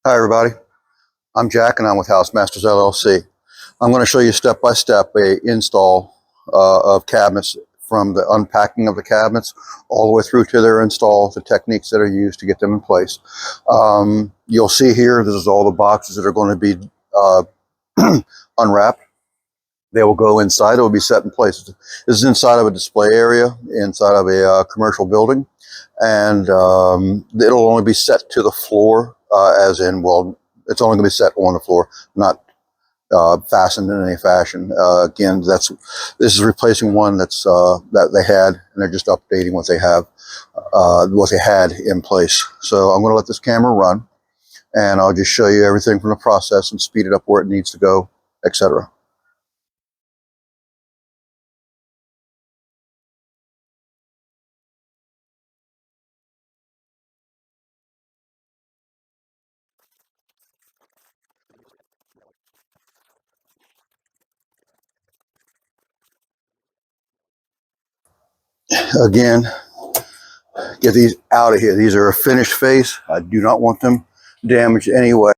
Hi everybody, I'm Jack and I'm with House Masters LLC. I'm going to show you step by step a install of cabinets, from the unpacking of the cabinets all the way through to their install, the techniques that are used to get them in place. You'll see here, this is all the boxes that are going to be unwrapped. They will go inside, it will be set in place. This is inside of a display area, inside of a commercial building, and it'll only be set to the floor, as in, well, it's only going to be set on the floor, not fastened in any fashion. Again, this is replacing one that they had, and they're just updating what they had in place. So I'm going to let this camera run, and I'll just show you everything from the process and speed it up where it needs to go, etc. Again, get these out of here. These are a finished face. I do not want them damaged anyway.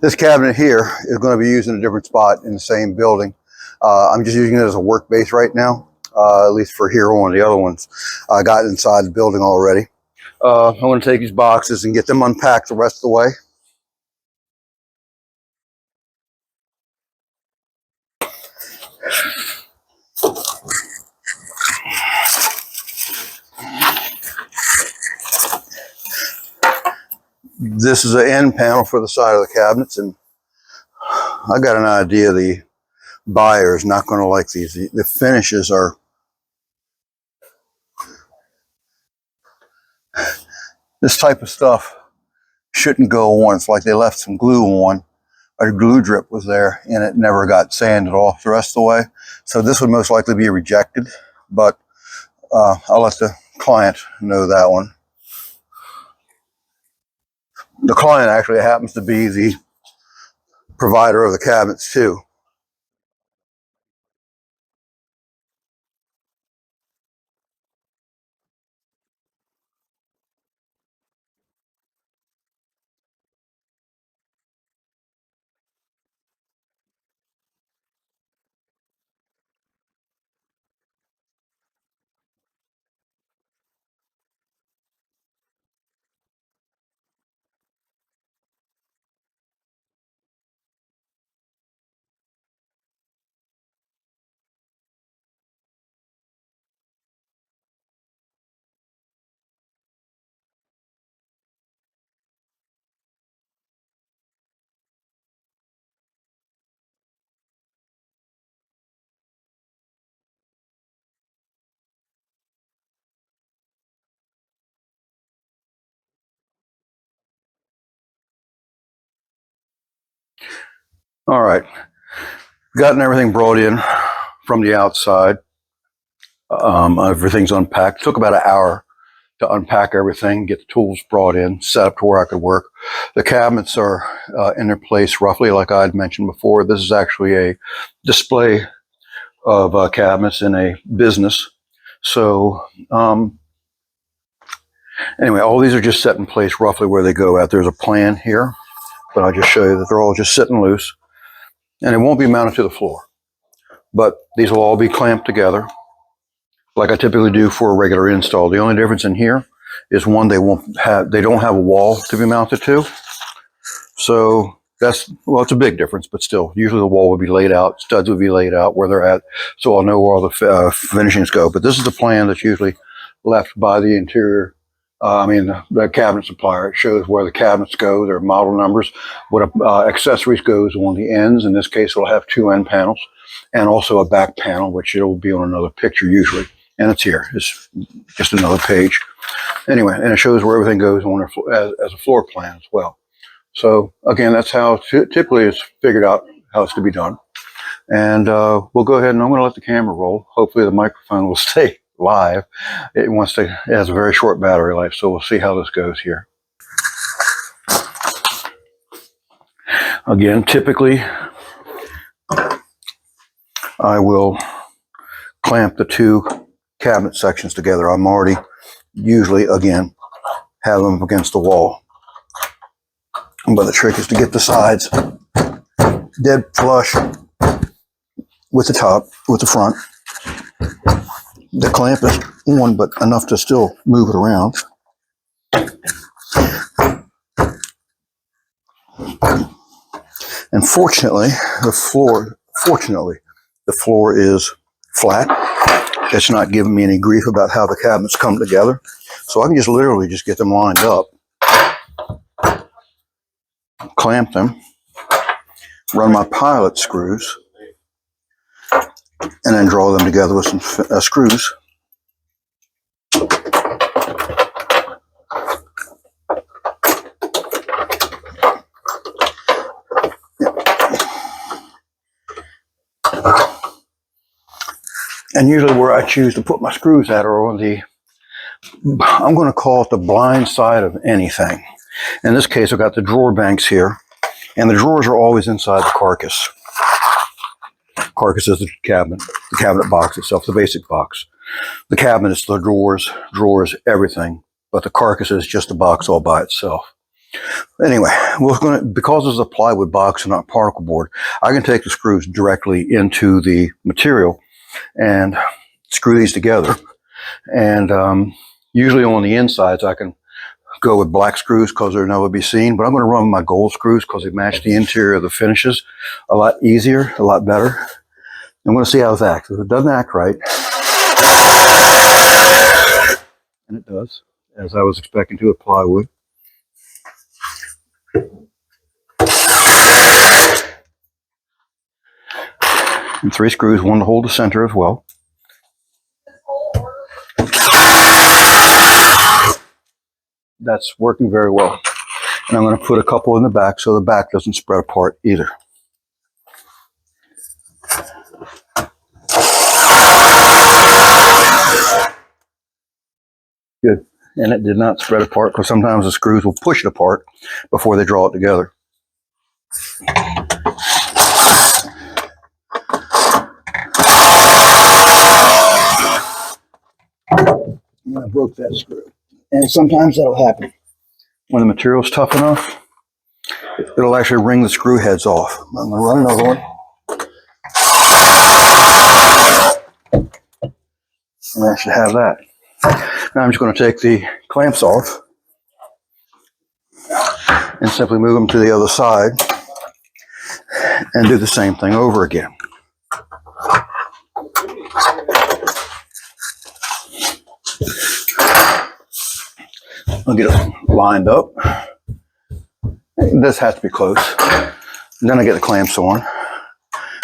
This cabinet here is going to be used in a different spot in the same building. I'm just using it as a work base right now, at least for here on. The other ones I got inside the building already. I'm going to take these boxes and get them unpacked the rest of the way. This is an end panel for the side of the cabinets, and I got an idea the buyer is not going to like these. The finishes are, this type of stuff shouldn't go on. It's like they left some glue on. A glue drip was there and it never got sanded off the rest of the way. So this would most likely be rejected, but I'll let the client know that one. The client actually happens to be the provider of the cabinets too. All right, gotten everything brought in from the outside. Everything's unpacked. It took about an hour to unpack everything, get the tools brought in, set up to where I could work. The cabinets are in their place roughly like I had mentioned before. This is actually a display of cabinets in a business. So anyway, all these are just set in place roughly where they go at. There's a plan here, but I'll just show you that they're all just sitting loose. And it won't be mounted to the floor. But these will all be clamped together like I typically do for a regular install. The only difference in here is one, they don't have a wall to be mounted to. So that's, well, it's a big difference, but still, usually the wall would be laid out, studs would be laid out where they're at, so I'll know where all the finishings go. But this is the plan that's usually left by the interior the cabinet supplier. It shows where the cabinets go, their model numbers, what accessories goes on the ends. In this case, it'll have 2 end panels and also a back panel, which it'll be on another picture usually. And it's here. It's just another page. Anyway, and it shows where everything goes on as a floor plan as well. So again, that's how typically it's figured out how it's to be done. And we'll go ahead and I'm going to let the camera roll. Hopefully the microphone will stay live. It has a very short battery life, so we'll see how this goes here. Again, typically I will clamp the 2 cabinet sections together. I'm already usually, again, have them against the wall. But the trick is to get the sides dead flush with the top, with the front. The clamp is on, but enough to still move it around. And fortunately, the floor is flat. It's not giving me any grief about how the cabinets come together. So I can just literally just get them lined up, clamp them, run my pilot screws, and then draw them together with some screws. And usually where I choose to put my screws at are on the, I'm going to call it the blind side of anything. In this case, I've got the drawer banks here, and the drawers are always inside the carcass. Carcass is the cabinet box itself, the basic box. The cabinet is the drawers, everything, but the carcass is just a box all by itself. Anyway, because this is a plywood box and not particle board, I can take the screws directly into the material and screw these together. And usually on the insides, I can go with black screws because they're never be seen, but I'm going to run my gold screws because they match the interior of the finishes a lot easier, a lot better. I'm going to see how it acts. If it doesn't act right, and it does, as I was expecting to with plywood. And 3 screws, one to hold the center as well. That's working very well. And I'm going to put a couple in the back so the back doesn't spread apart either. Good. And it did not spread apart because sometimes the screws will push it apart before they draw it together. I broke that screw. And sometimes that'll happen. When the material's tough enough, it'll actually wring the screw heads off. I'm going to run another one. And I should have that. Now I'm just going to take the clamps off and simply move them to the other side and do the same thing over again. I'll get it lined up. This has to be close. And then I get the clamps on.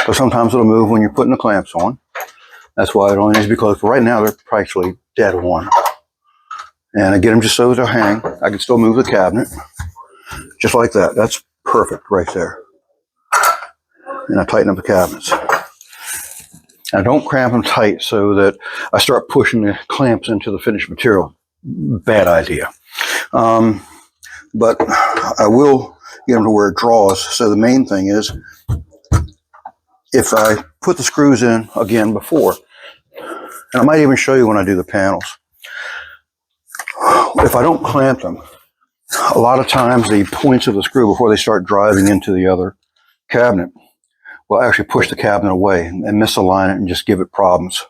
But sometimes it'll move when you're putting the clamps on. That's why it only needs to be close. But right now they're practically dead on. And I get them just so they'll hang. I can still move the cabinet. Just like that. That's perfect right there. And I tighten up the cabinets. And I don't cramp them tight so that I start pushing the clamps into the finished material. Bad idea. But I will get them to where it draws. So the main thing is, if I put the screws in again before, and I might even show you when I do the panels, if I don't clamp them, a lot of times the points of the screw before they start driving into the other cabinet will actually push the cabinet away and misalign it and just give it problems.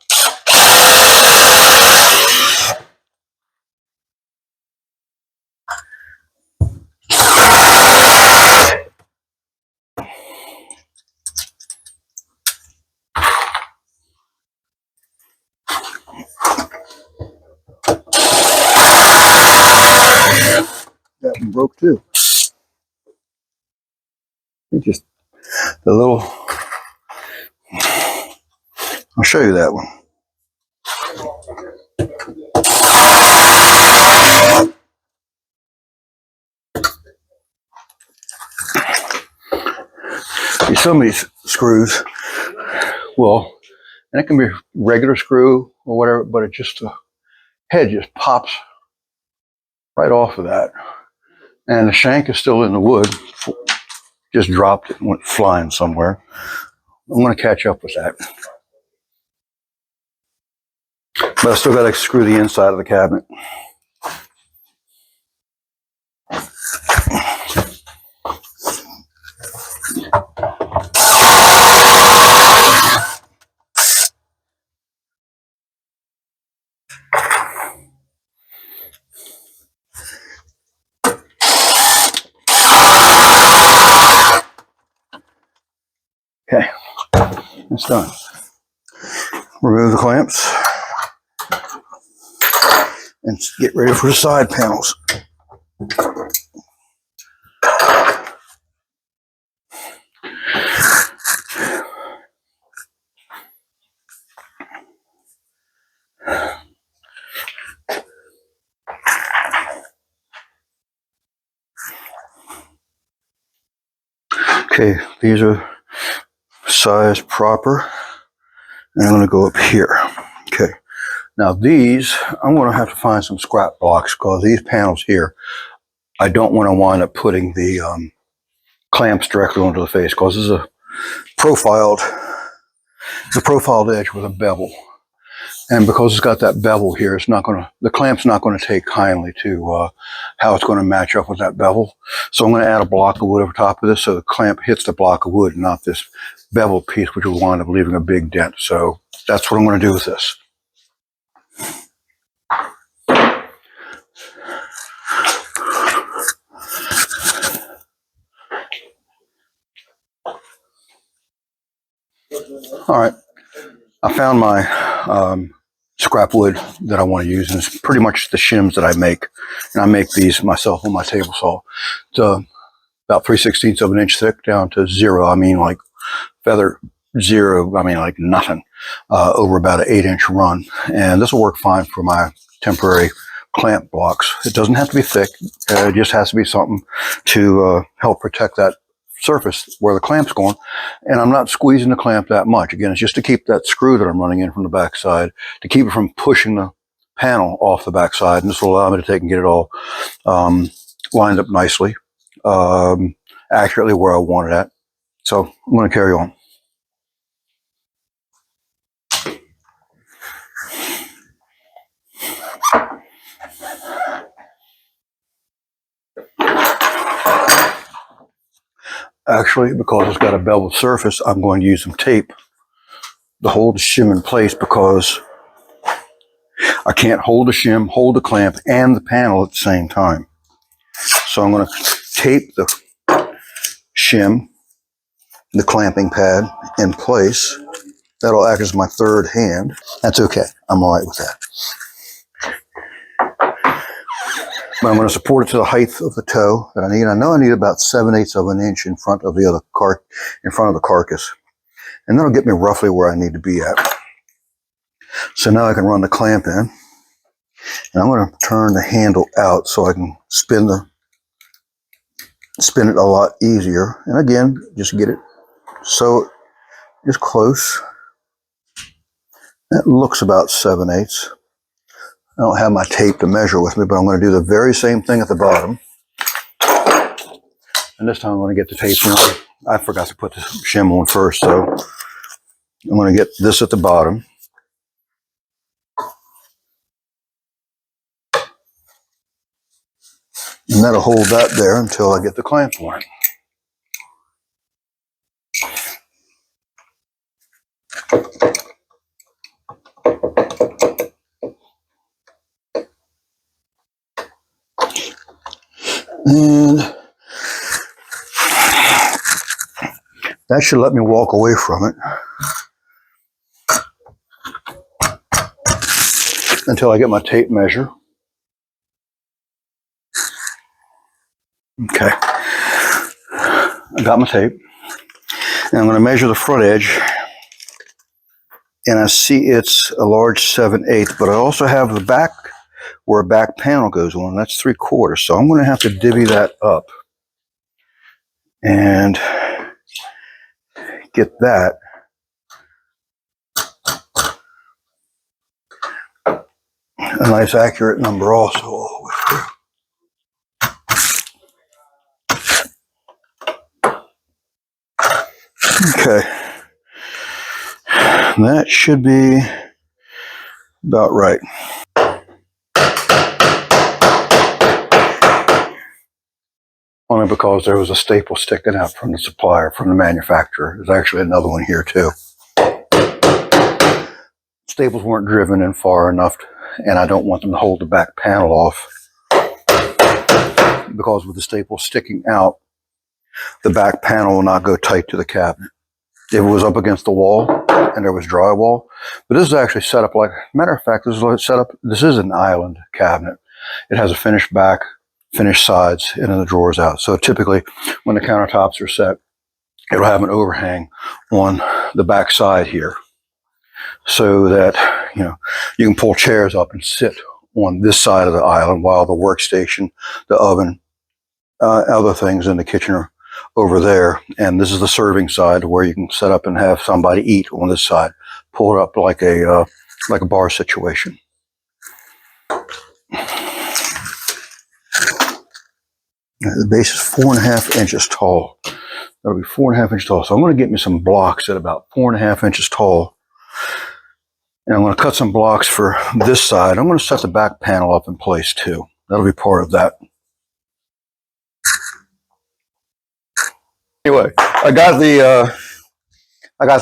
broke too. Just the little, I'll show you that one. Some of these screws, well, and it can be a regular screw or whatever, but it just, the head just pops right off of that. And the shank is still in the wood, just dropped it and went flying somewhere. I'm going to catch up with that. But I still got to screw the inside of the cabinet. Okay, it's done. Remove the clamps and get ready for the side panels. Okay, these are size proper, and I'm going to go up here. Okay, now these, I'm going to have to find some scrap blocks because these panels here, I don't want to wind up putting the clamps directly onto the face because this is a profiled edge with a bevel. And because it's got that bevel here, it's not going to, the clamp's not going to take kindly to how it's going to match up with that bevel. So I'm going to add a block of wood over top of this so the clamp hits the block of wood, not this bevel piece, which will wind up leaving a big dent. So that's what I'm going to do with this. All right, I found my scrap wood that I want to use, and it's pretty much the shims that I make. And I make these myself on my table saw. It's about 3/16 of an inch thick down to 0. I mean, like feather 0, I mean like nothing, over about an 8-inch run. And this will work fine for my temporary clamp blocks. It doesn't have to be thick. It just has to be something to help protect that surface where the clamp's going. And I'm not squeezing the clamp that much. Again, it's just to keep that screw that I'm running in from the backside, to keep it from pushing the panel off the backside. And this will allow me to take and get it all lined up nicely, accurately where I want it at. So I'm going to carry on. Actually, because it's got a beveled surface, I'm going to use some tape to hold the shim in place because I can't hold the shim, hold the clamp, and the panel at the same time. So I'm going to tape the shim, the clamping pad, in place. That'll act as my third hand. That's okay. I'm all right with that. But I'm going to support it to the height of the toe that I need. I know I need about 7/8 of an inch in front of the other in front of the carcass. And that'll get me roughly where I need to be at. So now I can run the clamp in. And I'm going to turn the handle out so I can spin it a lot easier. And again, just get it so it's close. That looks about 7/8. I don't have my tape to measure with me, but I'm going to do the very same thing at the bottom. And this time I'm going to get the tape on. I forgot to put the shim on first, so I'm going to get this at the bottom. And that'll hold that there until I get the clamp on. And that should let me walk away from it until I get my tape measure. Okay, I got my tape, and I'm going to measure the front edge, and I see it's a large 7/8, but I also have the back where a back panel goes on. That's 3/4, so I'm going to have to divvy that up and get that a nice accurate number also all the way through. Okay, that should be about right. Only because there was a staple sticking out from the supplier, from the manufacturer. There's actually another one here too. Staples weren't driven in far enough, and I don't want them to hold the back panel off, because with the staples sticking out, the back panel will not go tight to the cabinet. If it was up against the wall and there was drywall, but this is actually set up like, matter of fact, this is set up, this is an island cabinet. It has a finished back, finished sides, and then the drawers out. So typically when the countertops are set, it'll have an overhang on the back side here, so that you can pull chairs up and sit on this side of the island while the workstation, the oven, other things in the kitchen are over there. And this is the serving side where you can set up and have somebody eat on this side. Pull it up like a bar situation. The base is 4.5 inches tall. That'll be 4.5 inches tall. So I'm going to get me some blocks at about 4.5 inches tall. And I'm going to cut some blocks for this side. I'm going to set the back panel up in place too. That'll be part of that. Anyway, I got the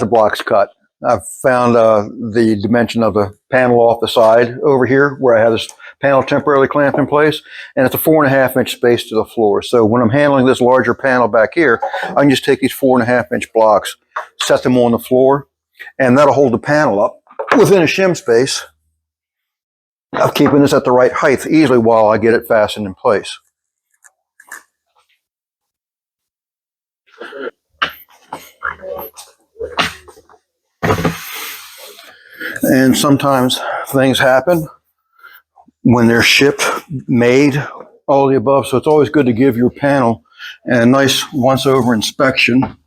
blocks cut. I've found the dimension of the panel off the side over here where I have this panel temporarily clamped in place, and it's a 4.5 inch space to the floor. So when I'm handling this larger panel back here, I can just take these 4.5 inch blocks, set them on the floor, and that'll hold the panel up within a shim space of keeping this at the right height easily while I get it fastened in place. And sometimes things happen when they're shipped, made, all the above. So it's always good to give your panel a nice once-over inspection,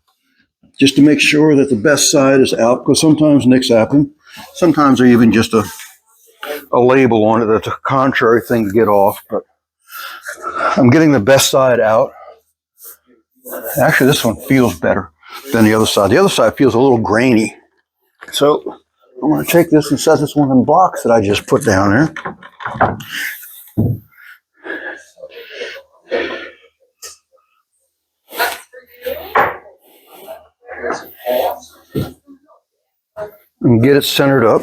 just to make sure that the best side is out, because sometimes nicks happen. Sometimes they're even just a label on it that's a contrary thing to get off. But I'm getting the best side out. Actually, this one feels better than the other side. The other side feels a little grainy. So I'm going to take this and set this one in blocks that I just put down there. And get it centered up.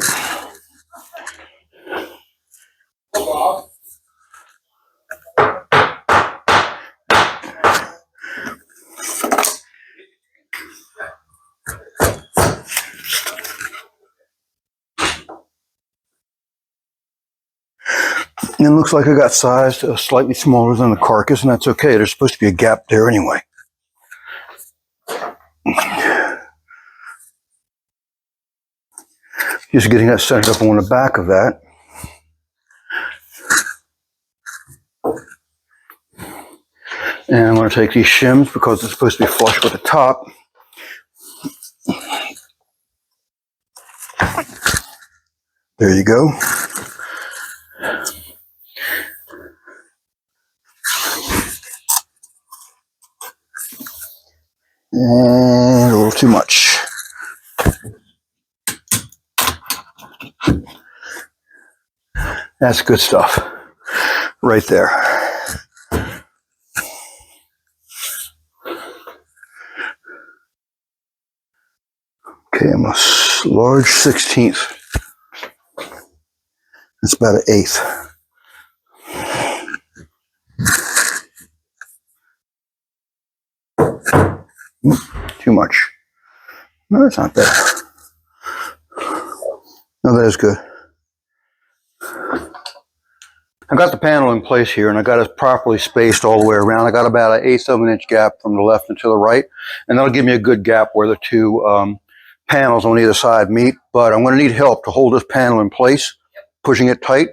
And it looks like I got sized slightly smaller than the carcass, and that's okay. There's supposed to be a gap there anyway. Just getting that centered up on the back of that. And I'm going to take these shims because it's supposed to be flush with the top. There you go. And a little too much. That's good stuff right there. Okay, I'm a large 16th. It's about an 1/8. Too much. No, that's not bad. No, that is good. I got the panel in place here, and I got it properly spaced all the way around. I got about an 1/8 of an inch gap from the left and to the right, and that'll give me a good gap where the two panels on either side meet. But I'm going to need help to hold this panel in place, pushing it tight,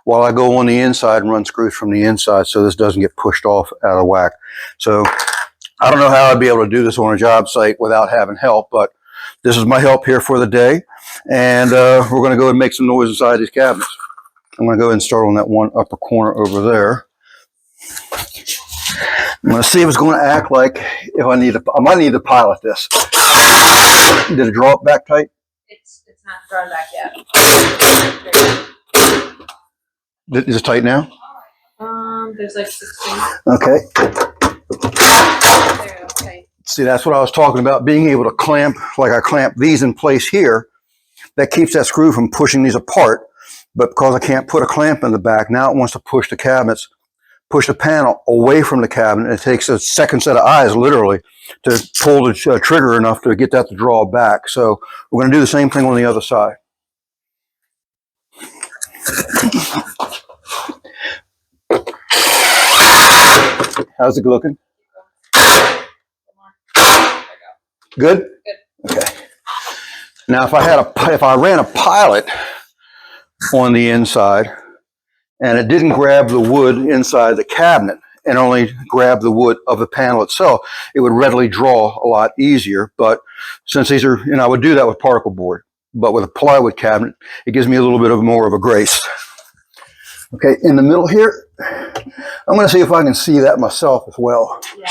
while I go on the inside and run screws from the inside so this doesn't get pushed off out of whack. So I don't know how I'd be able to do this on a job site without having help, but this is my help here for the day, and we're going to go and make some noise inside these cabinets. I'm going to go ahead and start on that one upper corner over there. I'm going to see if it's going to act like if I might need to pilot this. Did it draw it back tight? It's not drawn back yet. Is it tight now? There's like 16. Okay. There, okay. See, that's what I was talking about, being able to clamp, like I clamp these in place here. That keeps that screw from pushing these apart. But because I can't put a clamp in the back, now it wants to push the cabinets, push the panel away from the cabinet. It takes a second set of eyes, literally, to pull the trigger enough to get that to draw back. So we're going to do the same thing on the other side. How's it looking? Good? Good. Okay. Now, if I ran a pilot on the inside and it didn't grab the wood inside the cabinet and only grab the wood of the panel itself, it would readily draw a lot easier. But since these are, I would do that with particle board, but with a plywood cabinet, it gives me a little bit of more of a grace. Okay, in the middle here, I'm going to see if I can see that myself as well. Yeah.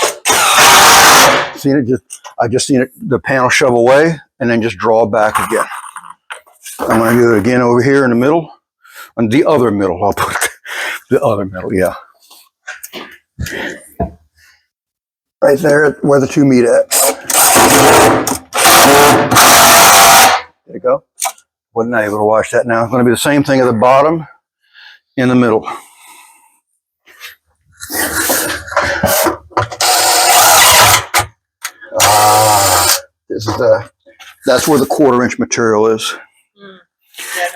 I just seen it, the panel shove away and then just draw back again. I'm going to do it again over here in the middle. On the other middle, I'll put the other middle, yeah. Right there where the two meet at. There you go. Wasn't able to watch that now. It's going to be the same thing at the bottom, in the middle. That's where the 1/4 inch material is.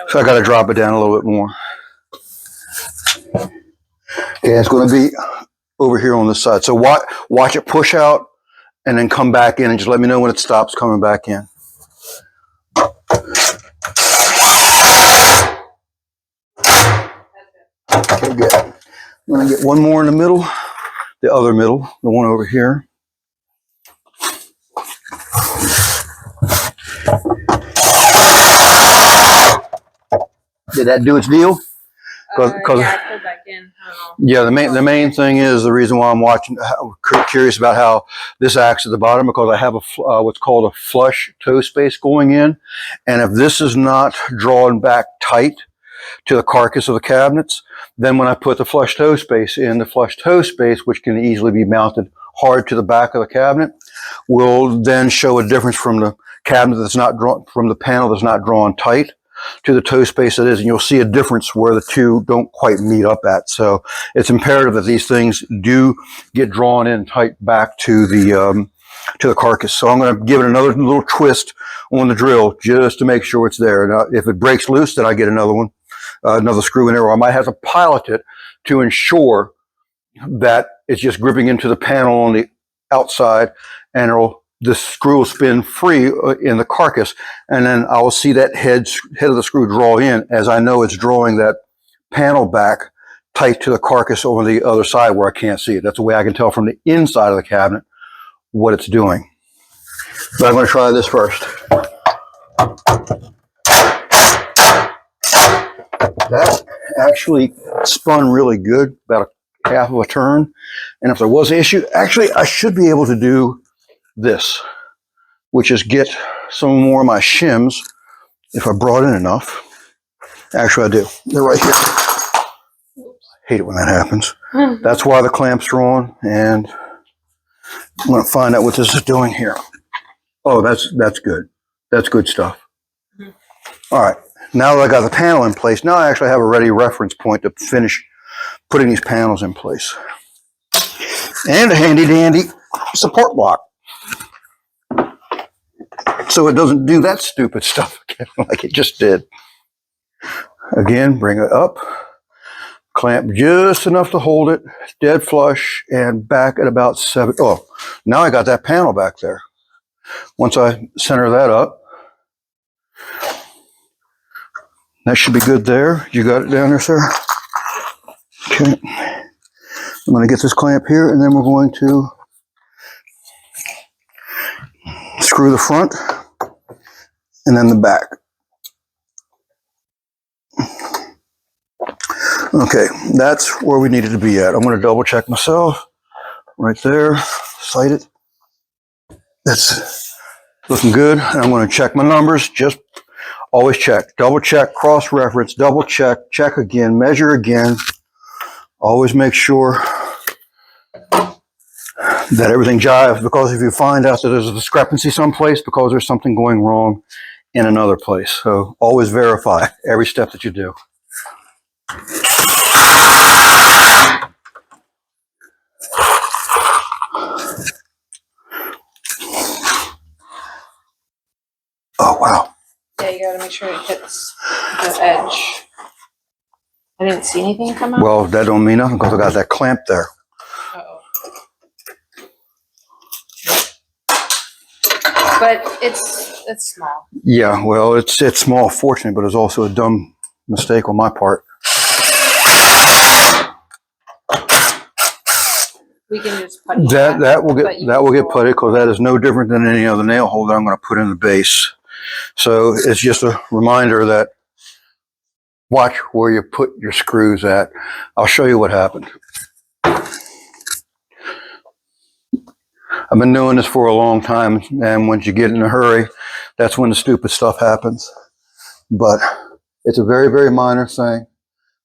So I got to drop it down a little bit more. Okay, it's going to be over here on this side. So watch it push out and then come back in, and just let me know when it stops coming back in. Okay, good. I'm going to get one more in the middle, the other middle, the one over here. Did that do its deal? Yeah, I pulled back in. I don't know. Yeah, the main thing is the reason why I'm curious about how this acts at the bottom, because I have what's called a flush toe space going in, and if this is not drawn back tight to the carcass of the cabinets, then when I put the flush toe space in, the flush toe space, which can easily be mounted hard to the back of the cabinet, will then show a difference from the cabinet that's not drawn, from the panel that's not drawn tight to the toe space it is, and you'll see a difference where the two don't quite meet up at. So it's imperative that these things do get drawn in tight back to the carcass. So I'm going to give it another little twist on the drill just to make sure it's there. Now, if it breaks loose, then I get another one, another screw in there, or I might have to pilot it to ensure that it's just gripping into the panel on the outside, and the screw will spin free in the carcass, and then I will see that head of the screw draw in, as I know it's drawing that panel back tight to the carcass over the other side where I can't see it. That's the way I can tell from the inside of the cabinet what it's doing. But I'm going to try this first. That actually spun really good, about a half of a turn. And if there was an issue, actually I should be able to do this, which is get some more of my shims if I brought in enough. Actually, I do. They're right here. Hate it when that happens. That's why the clamp's drawn, and I'm going to find out what this is doing here. Oh, that's good. That's good stuff. All right. Now that I got the panel in place, now I actually have a ready reference point to finish putting these panels in place. And a handy dandy support block, so it doesn't do that stupid stuff again like it just did. Again, bring it up, Clamp just enough to hold it, dead flush, and back at about 7. Oh, now I got that panel back there. Once I center that up, that should be good there. You got it down there, sir? Okay. I'm going to get this clamp here, and then we're going to screw the front and then the back. Okay, that's where we needed to be at. I'm going to double check myself right there, sight it. That's looking good. And I'm going to check my numbers. Just always check, double check, cross reference, double check, check again, measure again. Always make sure that everything jives, because if you find out that there's a discrepancy someplace, because there's something going wrong in another place. So always verify every step that you do. Oh, wow. Yeah, you gotta make sure it hits the edge. I didn't see anything come out. Well, that don't mean nothing because I got that clamp there. Uh-oh. But it's small. Yeah, well, it's small, fortunately, but it's also a dumb mistake on my part. We can just putty that will get putty, because that is no different than any other nail hole that I'm going to put in the base. So it's just a reminder that watch where you put your screws at. I'll show you what happened. I've been doing this for a long time, and once you get in a hurry, that's when the stupid stuff happens. But it's a very, very minor thing.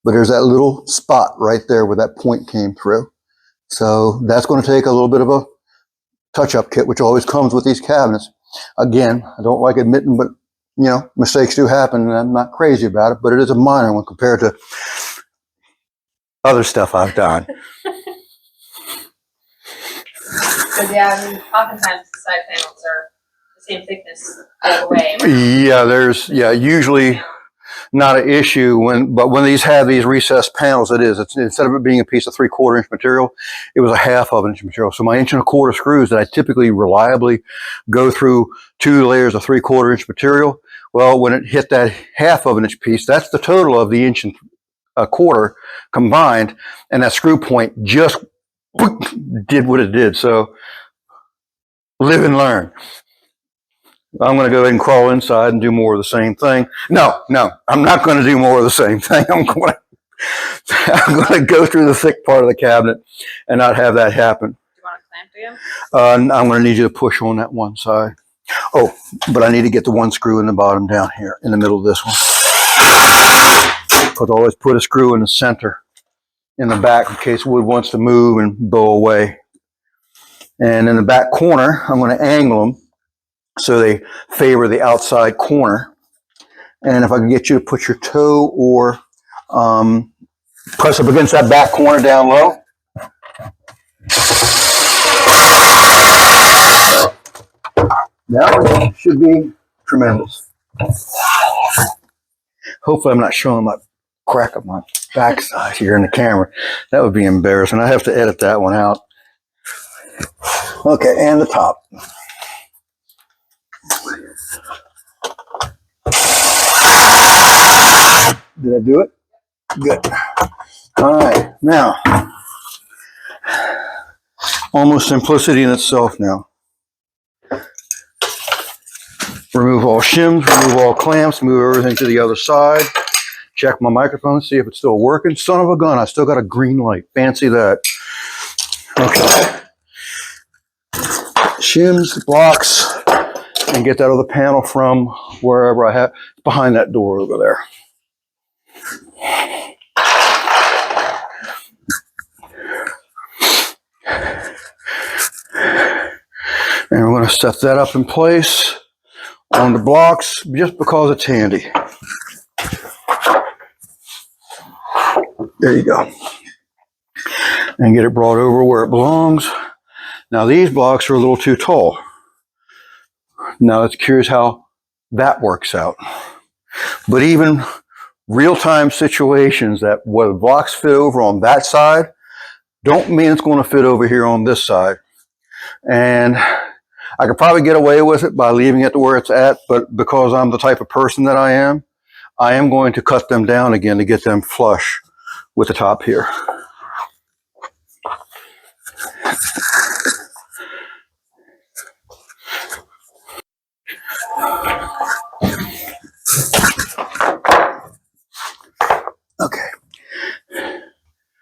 But there's that little spot right there where that point came through. So that's going to take a little bit of a touch-up kit, which always comes with these cabinets. Again, I don't like admitting, but you know, mistakes do happen, and I'm not crazy about it, but it is a minor one compared to other stuff I've done. But yeah, I mean, oftentimes the side panels are the same thickness all the way. Yeah, usually not an issue but when these have these recessed panels, it's instead of it being a piece of 3/4 inch material, it was a 1/2 inch material. So my 1 1/4 screws that I typically reliably go through 2 layers of 3/4 inch material. Well, when it hit that 1/2 inch piece, that's the total of the 1 1/4 combined, and that screw point just did what it did. So live and learn. I'm going to go ahead and crawl inside and do more of the same thing. No, I'm not going to do more of the same thing. I'm going to go through the thick part of the cabinet and not have that happen. Do you want to clamp again? I'm going to need you to push on that one side. Oh, but I need to get the one screw in the bottom down here in the middle of this one. Because I always put a screw in the center in the back in case wood wants to move and bow away. And in the back corner, I'm going to angle them so they favor the outside corner. And if I can get you to put your toe or press up against that back corner down low. That one should be tremendous. Hopefully I'm not showing my crack of my backside here in the camera. That would be embarrassing. I have to edit that one out. Okay, and the top. Did I do it? Good. All right, now, almost simplicity in itself now. Remove all shims, remove all clamps, move everything to the other side. Check my microphone, see if it's still working. Son of a gun, I still got a green light. Fancy that. Okay. Shims, blocks, and get that other panel from wherever I have, behind that door over there. And we're going to set that up in place on the blocks just because it's handy. There you go. And get it brought over where it belongs. Now these blocks are a little too tall. Now it's curious how that works out. But even real-time situations that where the blocks fit over on that side don't mean it's going to fit over here on this side. And I could probably get away with it by leaving it to where it's at, but because I'm the type of person that I am going to cut them down again to get them flush with the top here. Okay.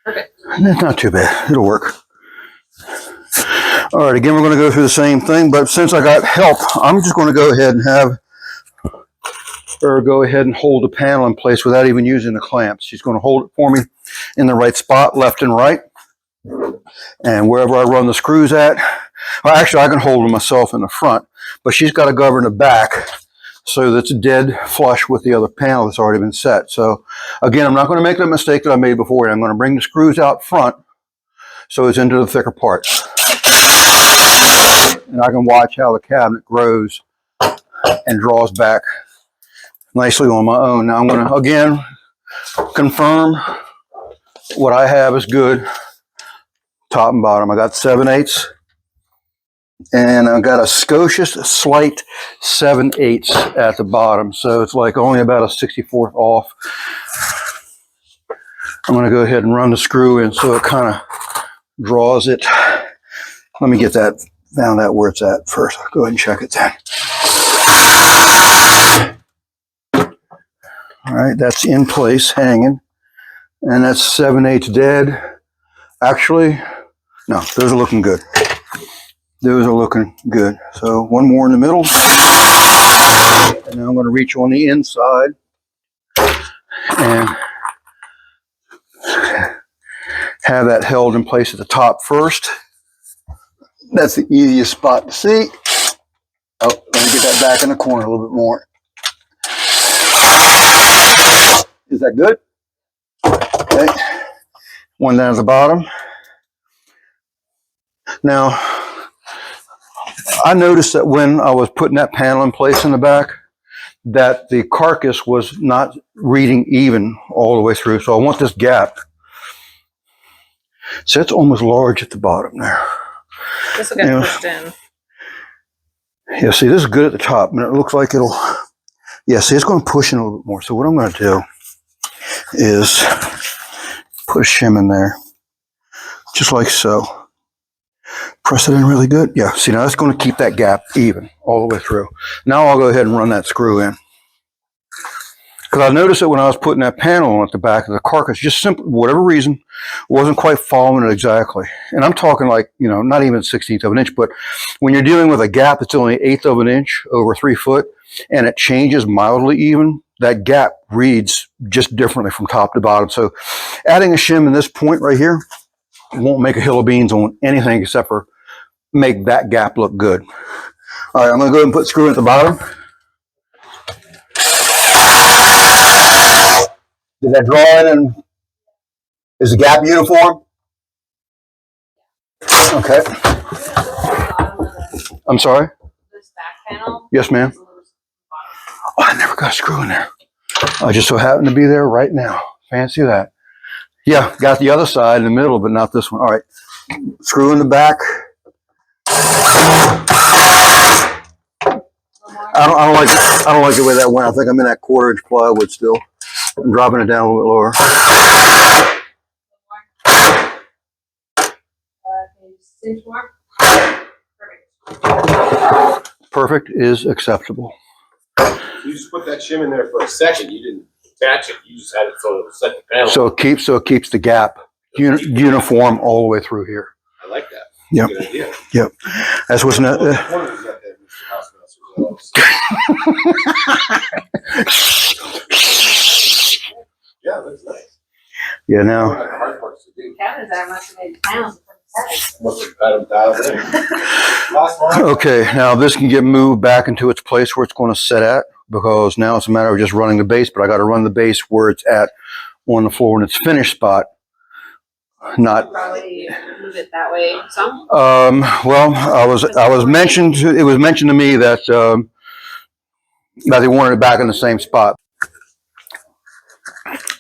Perfect. That's not too bad. It'll work. All right, again, we're going to go through the same thing, but since I got help, I'm just going to go ahead and go ahead and hold the panel in place without even using the clamps. She's going to hold it for me in the right spot, left and right. And wherever I run the screws at, well, actually, I can hold them myself in the front, but she's got to govern the back so that's dead flush with the other panel that's already been set. So again, I'm not going to make the mistake that I made before. I'm going to bring the screws out front so it's into the thicker parts. And I can watch how the cabinet grows and draws back nicely on my own. Now I'm going to, again, confirm what I have is good, top and bottom. I got 7/8, and I've got a Scotia's slight 7/8 at the bottom. So it's like only about a 64th off. I'm going to go ahead and run the screw in so it kind of draws it. Let me get that, found out where it's at first. I'll go ahead and check it then. All right, that's in place, hanging. And that's 7/8 dead. Actually, no, those are looking good. Those are looking good. So one more in the middle. And now I'm going to reach on the inside and have that held in place at the top first. That's the easiest spot to see. Oh, let me get that back in the corner a little bit more. Is that good? Okay. One down at the bottom. Now, I noticed that when I was putting that panel in place in the back, that the carcass was not reading even all the way through. So I want this gap. So it's almost large at the bottom there. This will get pushed in. Yeah, see, this is good at the top, and it looks like it'll, yeah, see, it's going to push in a little bit more. So what I'm going to do is put a shim in there, just like so. Press it in really good. Yeah, see, now that's going to keep that gap even all the way through. Now I'll go ahead and run that screw in. Because I noticed that when I was putting that panel on at the back of the carcass, just simply, whatever reason, wasn't quite following it exactly. And I'm talking like, you know, not even 1/16 of an inch, but when you're dealing with a gap that's only 1/8 of an inch over 3 foot, and it changes mildly even, that gap reads just differently from top to bottom. So adding a shim in this point right here won't make a hill of beans on anything except for make that gap look good. All right, I'm going to go ahead and put the screw at the bottom. Did that draw in, and is the gap uniform? Okay. I'm sorry? This back panel. Yes, ma'am. Oh, I never got a screw in there. I just so happen to be there right now. Fancy that. Yeah, got the other side in the middle, but not this one. All right. Screw in the back. I don't like the way that went. I think I'm in that 1/4 inch plywood still. I'm dropping it down a little bit lower. Perfect is acceptable. You just put that shim in there for a second. You didn't attach it. You just had it so it set the panel. So it keeps the gap uniform all the way through here. I like that. Yep. Good idea. Yep. That's what's not. Yeah, that's nice. Yeah, now. Hard parts to do. Cabinets that must have made pounds. Must have had them dialed in. Last one. Okay, now this can get moved back into its place where it's going to sit at, because now it's a matter of just running the base, but I got to run the base where it's at on the floor in its finished spot. Not. Probably move it that way. Some. Well, it was mentioned to me that that they wanted it back in the same spot.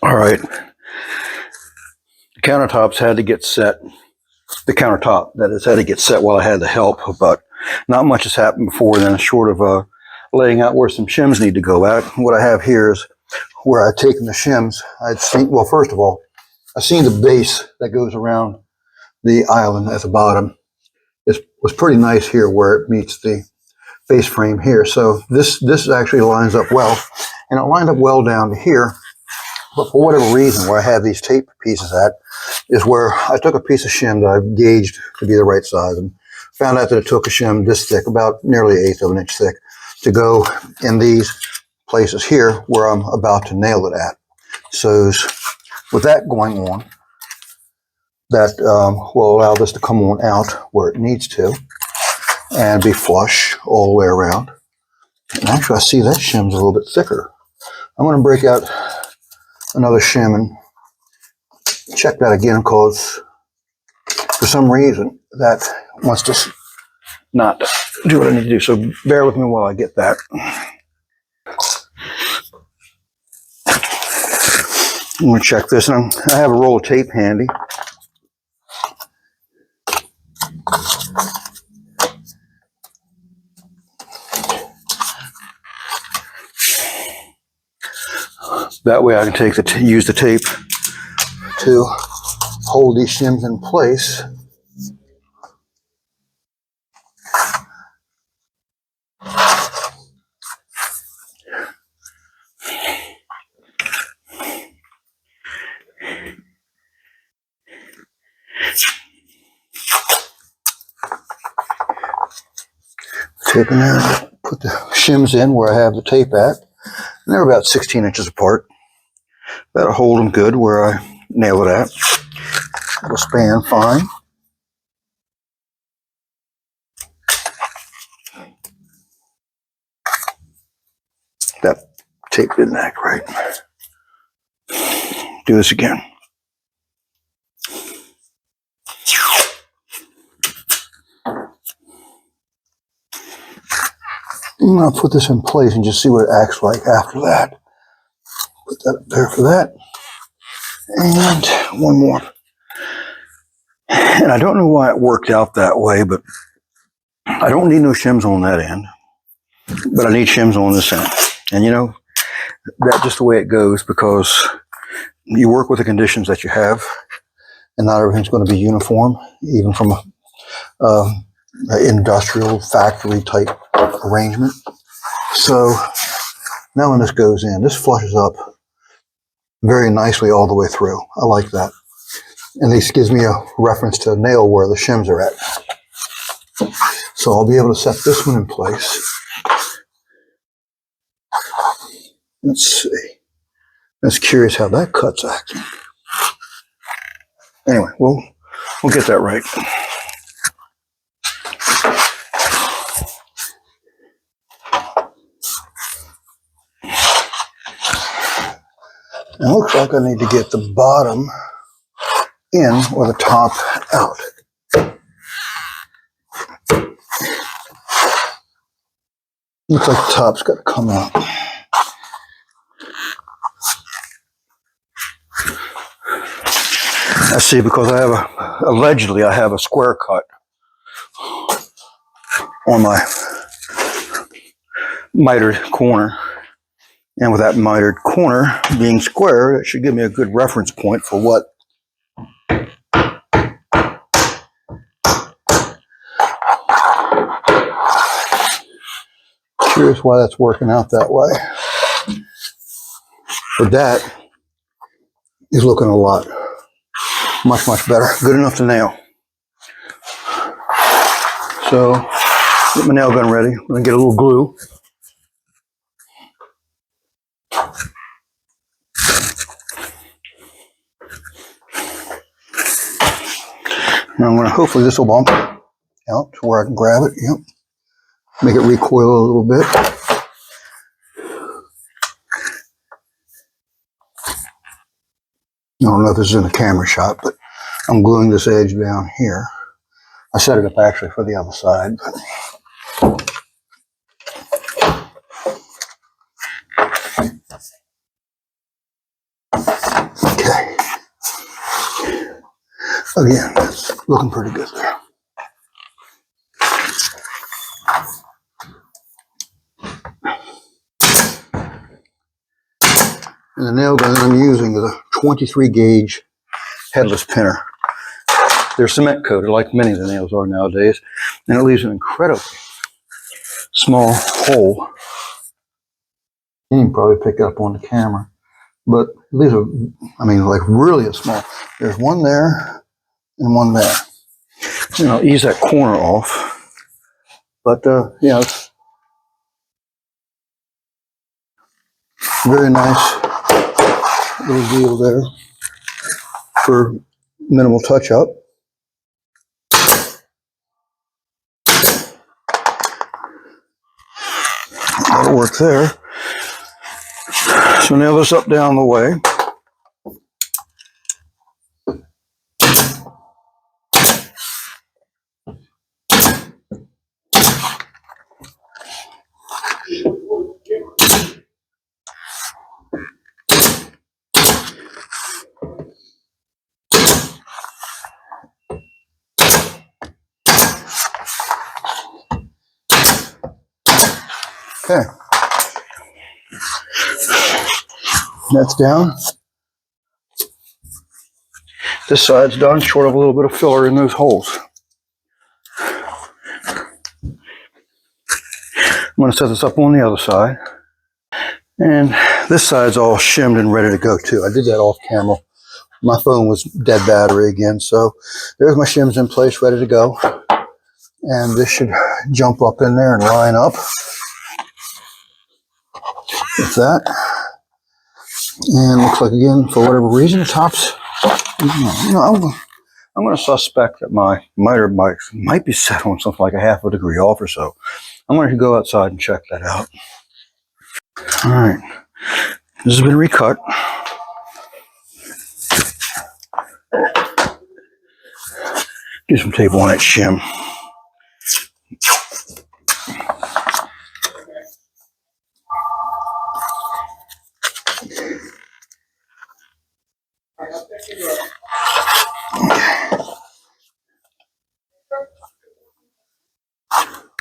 All right. The countertops had to get set. The countertop, that is, had to get set while I had the help, but not much has happened before then, short of laying out where some shims need to go at. What I have here is where I'd taken the shims. I'd seen, well, first of all, I seen the base that goes around the island at the bottom. It was pretty nice here where it meets the face frame here. So this actually lines up well, and it lined up well down to here. But for whatever reason, where I have these tape pieces at is where I took a piece of shim that I've gauged to be the right size and found out that it took a shim this thick, about nearly 1/8 of an inch thick, to go in these places here where I'm about to nail it at. So with that going on, that will allow this to come on out where it needs to and be flush all the way around. And actually, I see that shim's a little bit thicker. I'm going to break out another shim and check that again, because for some reason that wants to not do what I need to do. So bear with me while I get that. I'm going to check this, and I have a roll of tape handy. That way I can use the tape to hold these shims in place. Tape in there, put the shims in where I have the tape at, and they're about 16 inches apart. That'll hold them good where I nail it at. It'll span fine. That tape didn't act right. Do this again. And I'll put this in place and just see what it acts like after that. Put that up there for that. And one more. And I don't know why it worked out that way, but I don't need no shims on that end. But I need shims on this end. And you know, that's just the way it goes, because you work with the conditions that you have, and not everything's going to be uniform, even from an industrial factory type arrangement. So now when this goes in, this flushes up very nicely all the way through. I like that. And this gives me a reference to nail where the shims are at. So I'll be able to set this one in place. Let's see. That's curious how that cut's acting. Anyway, we'll get that right. It looks like I need to get the bottom in or the top out. Looks like the top's got to come out. I see, because I have allegedly I have a square cut on my mitered corner. And with that mitered corner being square, it should give me a good reference point for what curious why that's working out that way. But that is looking a lot, much better. Good enough to nail. So, get my nail gun ready. I'm going to get a little glue. And I'm going to, hopefully this will bump out to where I can grab it. Yep. Make it recoil a little bit. I don't know if this is in the camera shot, but I'm gluing this edge down here. I set it up actually for the other side. But Again, it's looking pretty good there. And the nail gun I'm using is a 23 gauge headless pinner. They're cement coated like many of the nails are nowadays, and it leaves an incredibly small hole. You can probably pick up on the camera, but it leaves like really a small. There's one there and one there. And I'll ease that corner off, but yeah, it's very nice little deal there for minimal touch up. That'll work there. So nail this up down the way. Okay. That's down. This side's done, short of a little bit of filler in those holes. I'm going to set this up on the other side. And this side's all shimmed and ready to go too. I did that off camera. My phone was dead battery again, so there's my shims in place, ready to go. And this should jump up in there and line up with that. And looks like, again, for whatever reason, the tops, I'm going to suspect that my miter might be set on something like a half a degree off or so. I'm going to go outside and check that out. All right, this has been recut. Do some tape on that shim.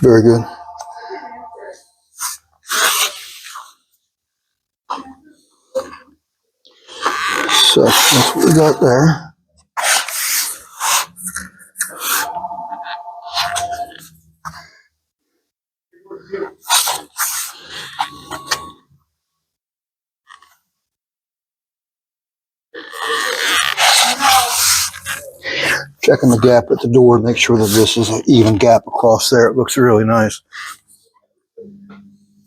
Very good. So that's what we got there. Checking the gap at the door, make sure that this is an even gap across there. It looks really nice. I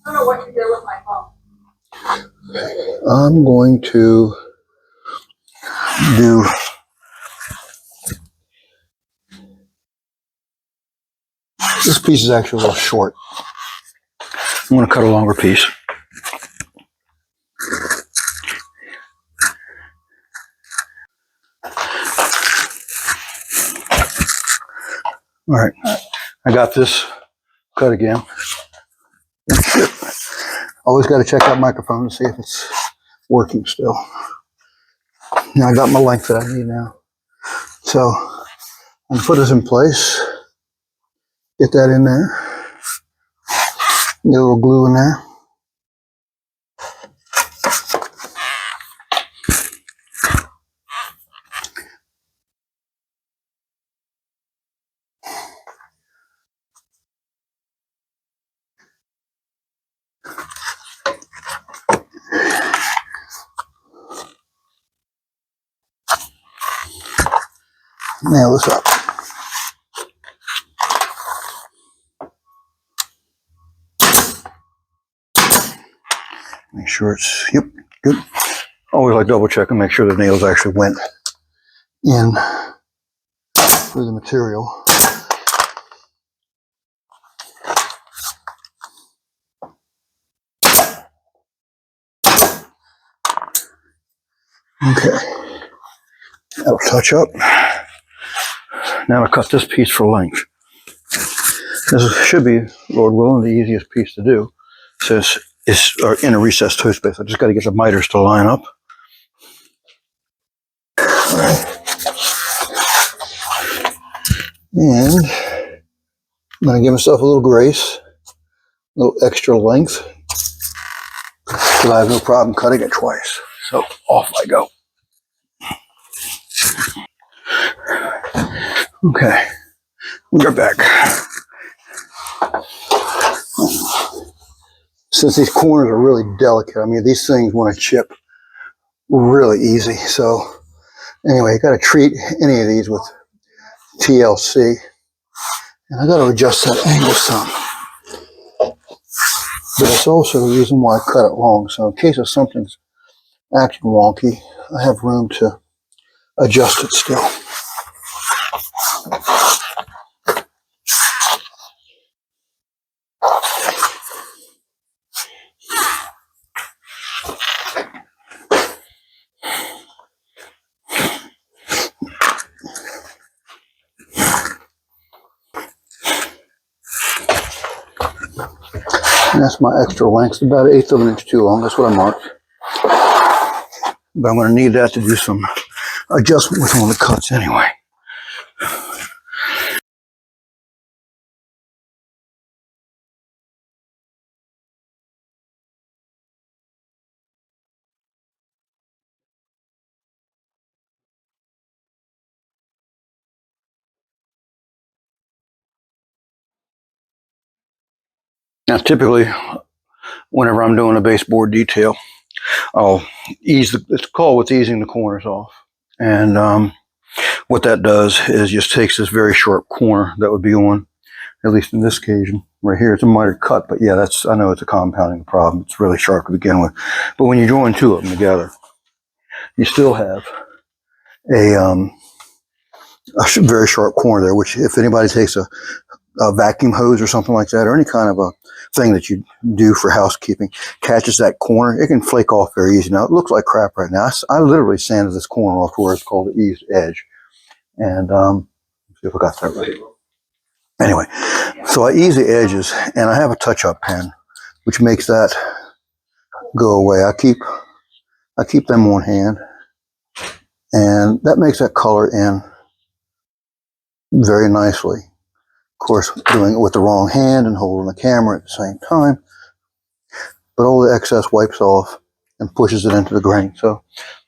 don't know what to do with my phone. I'm going to do this piece is actually a little short. I'm going to cut a longer piece. All right, I got this cut again. Always got to check that microphone to see if it's working still. Now I got my length that I need now. So I'm going to put this in place. Get that in there. Get a little glue in there. Nail this up. Make sure it's, yep, good. Always like double check and make sure the nails actually went in through the material. Okay, that'll touch up. Now to cut this piece for length. This should be, Lord willing, the easiest piece to do, since it's in a recessed toe space. I just got to get the miters to line up. All right. And I'm going to give myself a little grace, a little extra length, because I have no problem cutting it twice. So off I go. Okay, we're back. Since these corners are really delicate, I mean, these things want to chip really easy. So anyway, you got to treat any of these with TLC. And I got to adjust that angle some. But it's also the reason why I cut it long. So in case of something's acting wonky, I have room to adjust it still. And that's my extra length. It's about 1/8 of an inch too long. That's what I marked. But I'm going to need that to do some adjustment with one of the cuts anyway. Now typically, whenever I'm doing a baseboard detail, I'll it's called what's easing the corners off. And what that does is just takes this very sharp corner that would be on, at least in this occasion, right here. It's a miter cut, but yeah, I know it's a compounding problem. It's really sharp to begin with. But when you join two of them together, you still have a very sharp corner there, which if anybody takes a vacuum hose or something like that, or any kind of a thing that you do for housekeeping, catches that corner, it can flake off very easy. Now, it looks like crap right now. I literally sanded this corner off to where it's called the eased edge. And let's see if I got that right. Anyway, so I ease the edges, and I have a touch-up pen, which makes that go away. I keep them on hand, and that makes that color in very nicely. Of course, doing it with the wrong hand and holding the camera at the same time, but all the excess wipes off and pushes it into the grain. So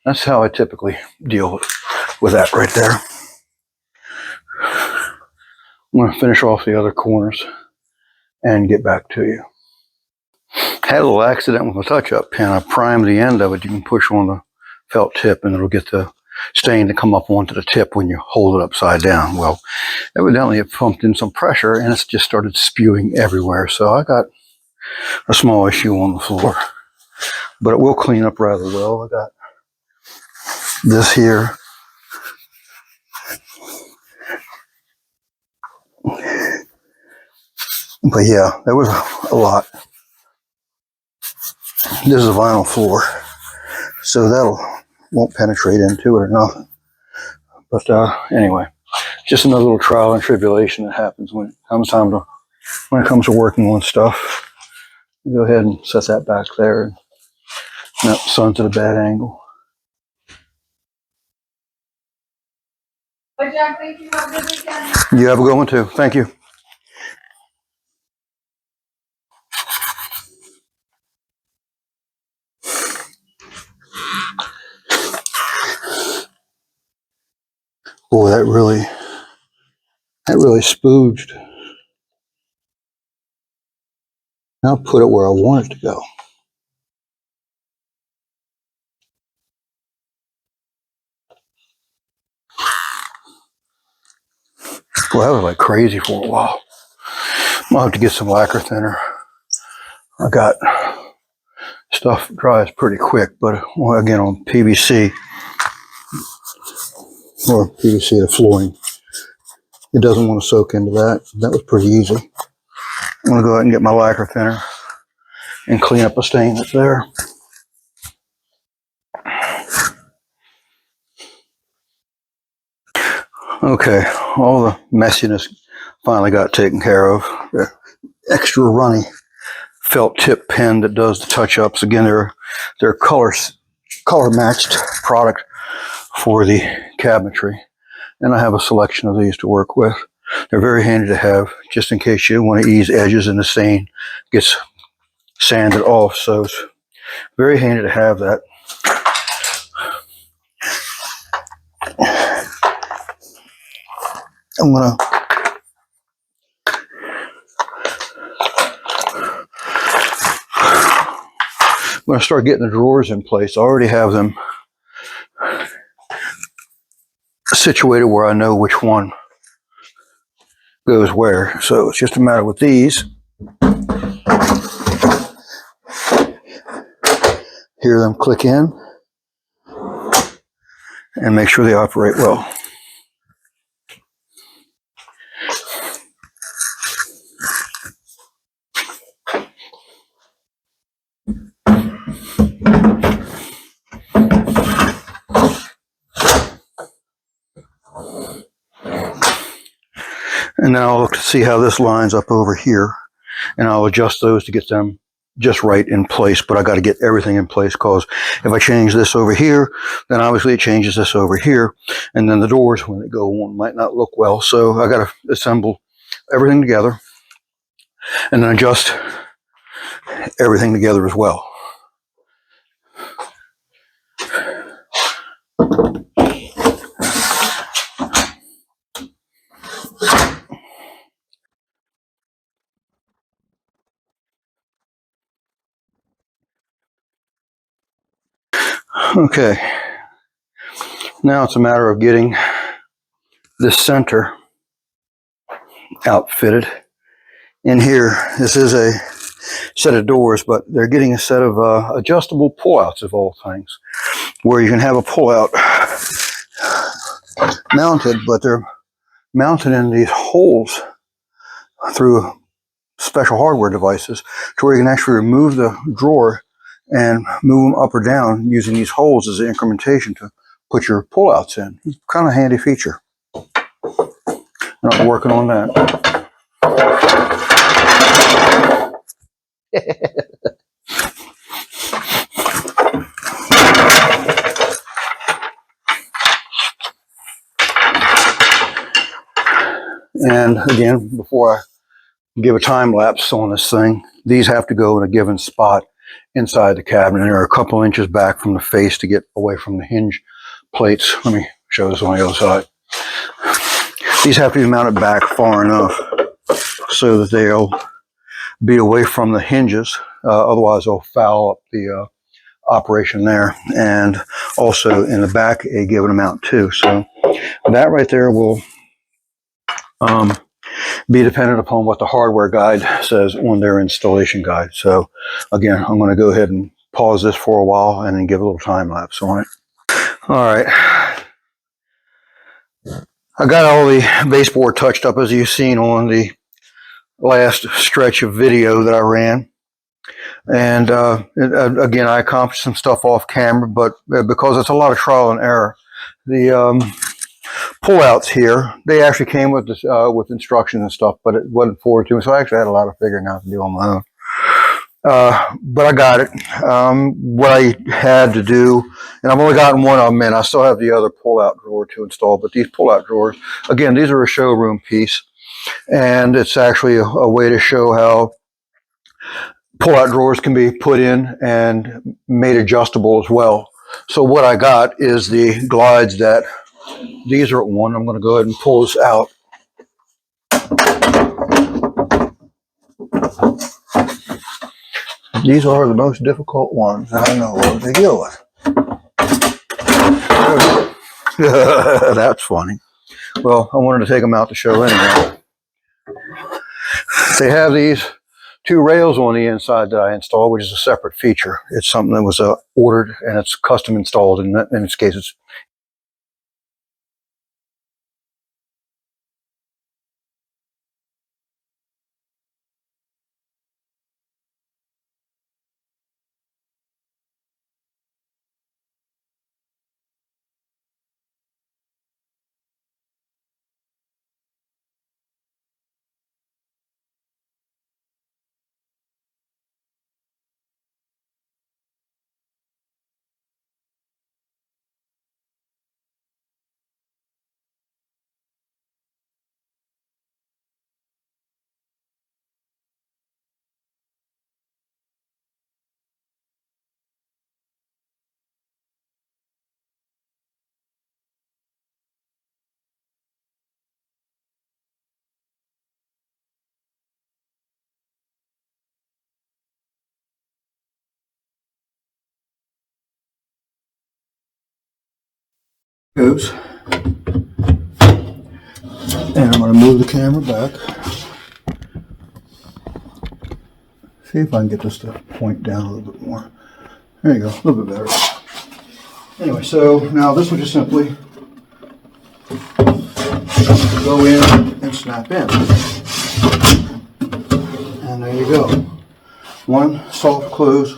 that's how I typically deal with that right there. I'm going to finish off the other corners and get back to you. Had a little accident with my touch-up pen. I primed the end of it. You can push on the felt tip and it'll get the stain to come up onto the tip when you hold it upside down. Well, evidently it pumped in some pressure and it's just started spewing everywhere. So I got a small issue on the floor, but it will clean up rather well. I got this here. But yeah, there was a lot. This is a vinyl floor, so won't penetrate into it or nothing. But anyway, just another little trial and tribulation that happens when it comes to working on stuff. Go ahead and set that back there. No, sun's at a bad angle. But Jack, thank you. Have a good weekend. You have a good one too. Thank you. Boy, that really spooged. I'll put it where I want it to go. Well, that was like crazy for a while. I'll have to get some lacquer thinner. I got stuff dries pretty quick, but again on PVC or PVC, the flooring, it doesn't want to soak into that. That was pretty easy. I'm going to go ahead and get my lacquer thinner and clean up a stain that's there. Okay, all the messiness finally got taken care of. The extra runny felt tip pen that does the touch-ups. Again, they're color matched product for the cabinetry, and I have a selection of these to work with. They're very handy to have just in case you want to ease edges and the stain gets sanded off. So it's very handy to have that. I'm gonna start getting the drawers in place. I already have them situated where I know which one goes where. So it's just a matter with these. Hear them click in and make sure they operate well. And then I'll look to see how this lines up over here, and I'll adjust those to get them just right in place. But I got to get everything in place, because if I change this over here, then obviously it changes this over here, and then the doors when they go on might not look well. So I got to assemble everything together and then adjust everything together as well. Okay, now it's a matter of getting this center outfitted. In here, this is a set of doors, but they're getting a set of adjustable pullouts of all things, where you can have a pullout mounted, but they're mounted in these holes through special hardware devices to where you can actually remove the drawer and move them up or down using these holes as an incrementation to put your pullouts in. It's kind of a handy feature. And I'm working on that. And again, before I give a time lapse on this thing, these have to go in a given spot inside the cabinet. And they're a couple inches back from the face to get away from the hinge plates. Let me show this on the other side. These have to be mounted back far enough so that they'll be away from the hinges. Otherwise, they'll foul up the operation there. And also in the back, a given amount too. So that right there will be dependent upon what the hardware guide says on their installation guide. So again, I'm going to go ahead and pause this for a while and then give a little time lapse on it. All right. I got all the baseboard touched up as you've seen on the last stretch of video that I ran. And again, I accomplished some stuff off camera, but because it's a lot of trial and error, the pullouts here, they actually came with this, with instructions and stuff, but it wasn't forwarded to me, so I actually had a lot of figuring out to do on my own. But I got it. What I had to do, and I've only gotten one of them in. I still have the other pull-out drawer to install, but these pull-out drawers, again, these are a showroom piece, and it's actually a way to show how pull-out drawers can be put in and made adjustable as well. So what I got is the glides that these are on. I'm going to go ahead and pull this out. These are the most difficult ones I know what to deal with. That's funny. Well, I wanted to take them out to show anyway. They have these two rails on the inside that I installed, which is a separate feature. It's something that was ordered and it's custom installed. In this case, it's Goes. And I'm going to move the camera back. See if I can get this to point down a little bit more. There you go, a little bit better. Anyway, so now this will just simply go in and snap in. And there you go. One soft close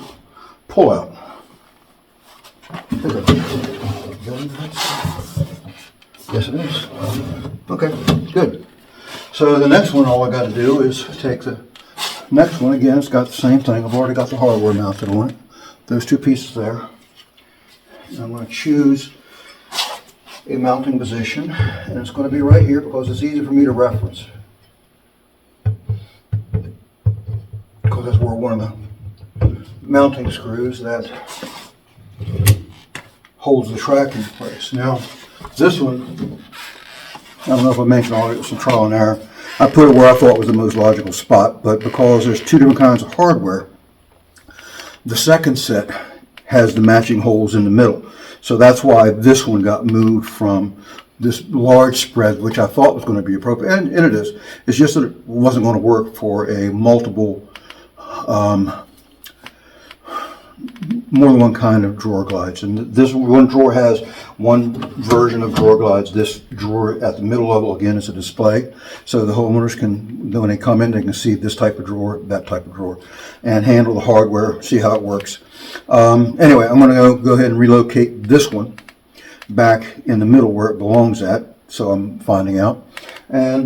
pull out. Yes, it is. Okay, good. So the next one, all I got to do is take the next one. Again, it's got the same thing. I've already got the hardware mounted on it. Those two pieces there. And I'm going to choose a mounting position, and it's going to be right here because it's easy for me to reference. Because that's where one of the mounting screws that holds the track in place. Now, this one, I don't know if I mentioned all it was some trial and error. I put it where I thought was the most logical spot, but because there's two different kinds of hardware, the second set has the matching holes in the middle. So that's why this one got moved from this large spread, which I thought was going to be appropriate, and it is. It's just that it wasn't going to work for a multiple, more than one kind of drawer glides. And this one drawer has one version of drawer glides. This drawer at the middle level, again, is a display. So the homeowners can, when they come in, they can see this type of drawer, that type of drawer, and handle the hardware, see how it works. Anyway, I'm going to go ahead and relocate this one back in the middle where it belongs at. So I'm finding out. And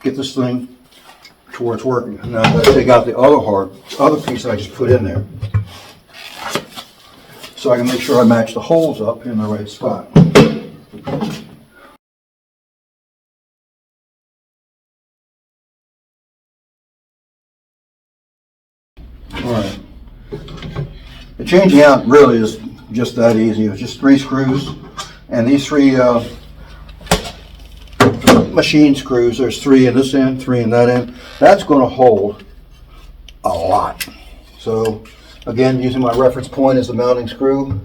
get this thing to where it's working. Now I've got to take out the other piece that I just put in there, so I can make sure I match the holes up in the right spot. Alright. The changing out really is just that easy. It's just 3 screws, and these 3 machine screws, there's 3 in this end, 3 in that end. That's going to hold a lot. So again, using my reference point as the mounting screw,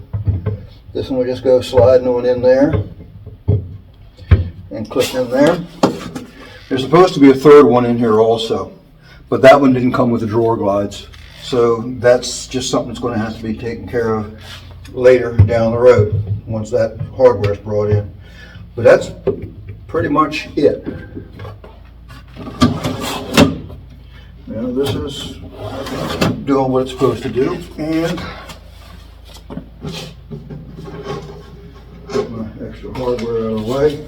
this one will just go sliding on in there and click in there. There's supposed to be a third one in here also, but that one didn't come with the drawer glides. So that's just something that's going to have to be taken care of later down the road once that hardware is brought in. But that's pretty much it. Now this is doing what it's supposed to do, and put my extra hardware out of the way.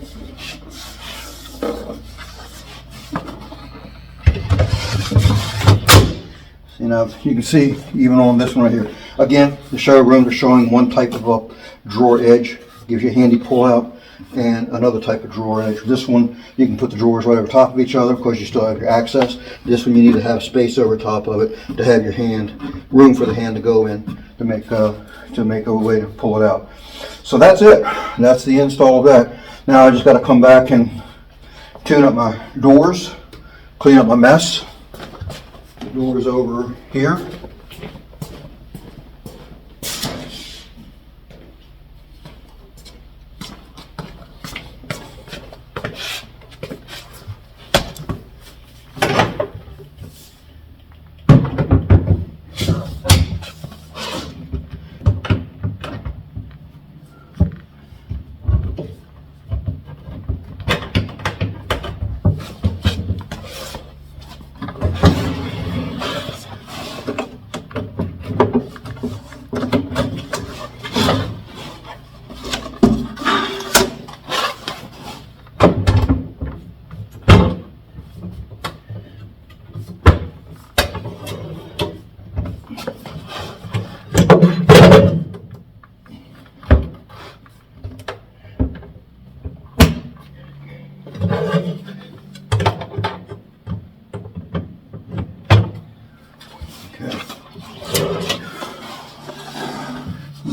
See, now you can see even on this one right here. Again, the showroom, they're showing one type of a drawer edge, gives you a handy pull out, and another type of drawer edge. This one, you can put the drawers right over top of each other because you still have your access. This one, you need to have space over top of it to have your hand, room for the hand to go in to make a way to pull it out. So that's it. That's the install of that. Now I just got to come back and tune up my doors, clean up my mess. The doors over here.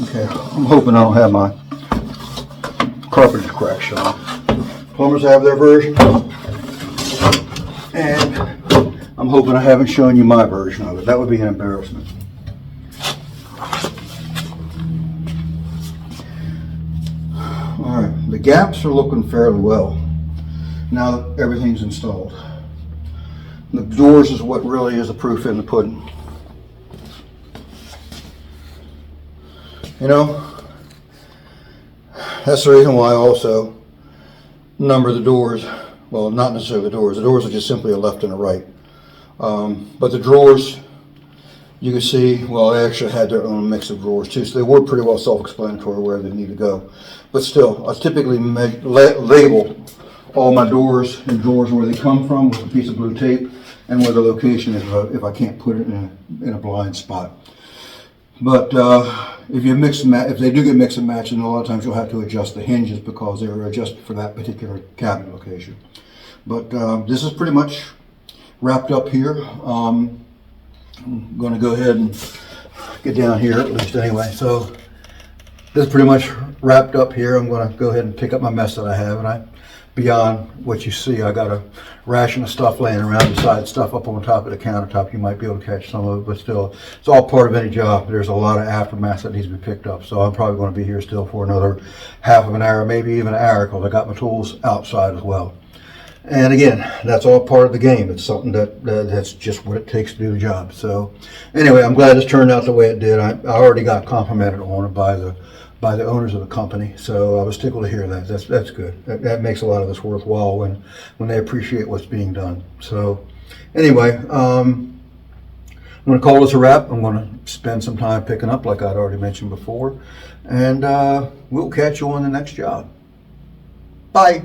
Okay, I'm hoping I don't have my carpentry crack showing. Plumbers have their version, and I'm hoping I haven't shown you my version of it. That would be an embarrassment. All The gaps are looking fairly well. Now that everything's installed. The doors is what really is the proof in the pudding. You know, that's the reason why I also number the doors. Well, not necessarily the doors. The doors are just simply a left and a right. But the drawers, you can see, well, they actually had their own mix of drawers too, so they were pretty well self-explanatory where they need to go. But still, I typically label all my doors and drawers where they come from with a piece of blue tape and where the location is if I can't put it in a blind spot. But if you mix and match, if they do get mix and match, then a lot of times you'll have to adjust the hinges because they were adjusted for that particular cabinet location. But this is pretty much wrapped up here. I'm going to go ahead and get down here at least anyway. So this is pretty much wrapped up here. I'm going to go ahead and pick up my mess that I have, and beyond what you see, I got a ration of stuff laying around beside stuff up on top of the countertop. You might be able to catch some of it, but still, it's all part of any job. There's a lot of aftermath that needs to be picked up, so I'm probably going to be here still for another half of an hour, maybe even an hour, because I got my tools outside as well. And again, that's all part of the game. It's something that's just what it takes to do the job. So anyway, I'm glad this turned out the way it did. I already got complimented on it by the owners of the company, so I was tickled to hear that. That's good. That makes a lot of this worthwhile when they appreciate what's being done. So anyway, I'm going to call this a wrap. I'm going to spend some time picking up, like I'd already mentioned before, and we'll catch you on the next job. Bye.